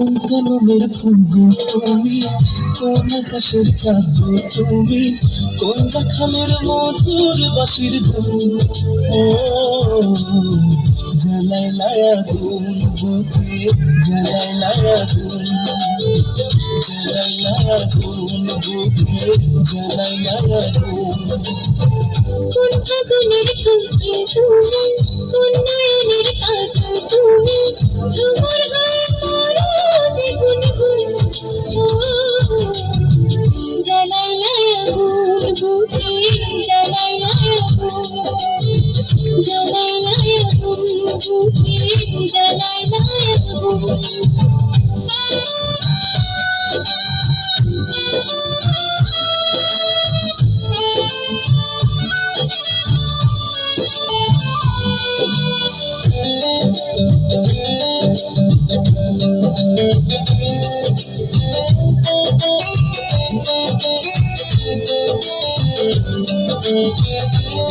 কোন কলমের ফুল গো তুমি, কোন আকাশের চাঁদ গো তুমি, কোন রাখালের মধুর বাঁশির ধুন। ও জ্বালাইলা আগুন বুকে, জ্বালাইলা আগুন, জ্বালাইলা আগুন বুকে, জ্বালাইলা আগুন। কোন ফাগুনের ফুলকে তুমি, কোন নয়নের কাজল তুমি, ভ্রমর হয়ে করো যে গুনগুন। ও জ্বালাইলা আগুন বুকে, জ্বালাইলা আগুন, জ্বালাইলা আগুন বুকে, জ্বালাইলা আগুন।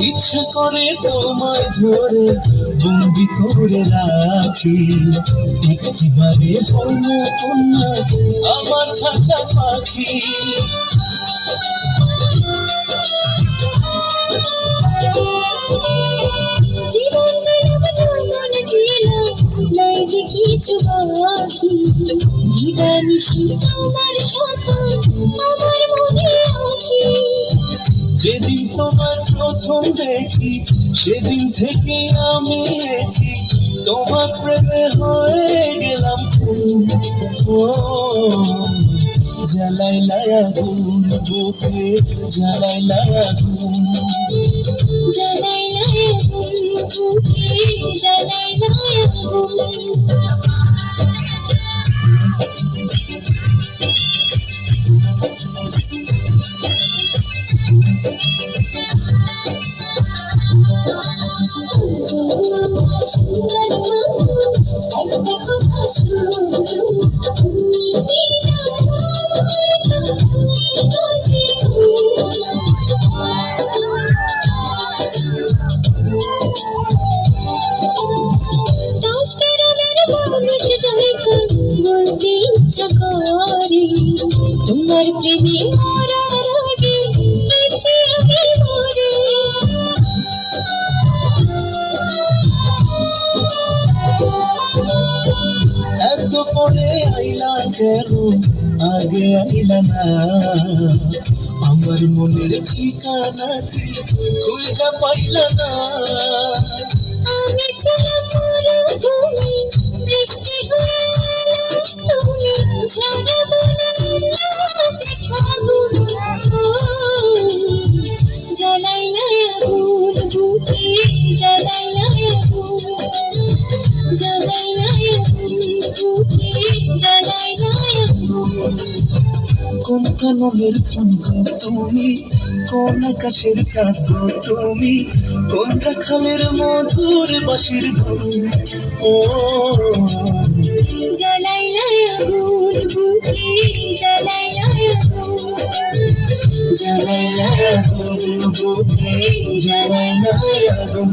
ইচ্ছা করে তোমায় ধরে বন্দি করে রাখি, একেবারে হন্য কন্যা আমার খাঁচা পাখি। জীবন দিলাম যৌবন দিলাম, নাই যে কিছু বাকি, দিবানিশি তোমার সাথে আমার মনে আঁকি। যেদিন তোমার প্রথম দেখি সেদিন থেকে আমি একই, তোমার প্রেমে হয়ে গেলাম খুন। ও জ্বালাইলা আগুন বুকে, জ্বালাইলা আগুন, জ্বালাইলা আগুন বুকে, জ্বালাইলা আগুন। বলতে ইচ্ছা করে তোমার প্রেমে মরার আগে গেছি আমি মরে। এত পরে আইলা কেন, আগে আইলা না, আমার মনের ঠিকানা কি খুঁজা পাইলা না। আমি ছিলাম মরুভূমি, বৃষ্টি হয়ে এলে তুমি, ঝরা বনে যে ফাগুন। ও জ্বালাইলা আগুন বুকে, জ্বালাইলা আগুন, জ্বালাইলা আগুন বুকে, জ্বালাইলা আগুন। কোন কলমের ফুল গো তুমি, কোন আকাশের চাঁদ গো তুমি, কোন রাখালের মধুর বাঁশির ধুন। ও জ্বালাইলা আগুন বুকে, জ্বালাইলা আগুন, জ্বালাইলা আগুন বুকে, জ্বালাইলা আগুন।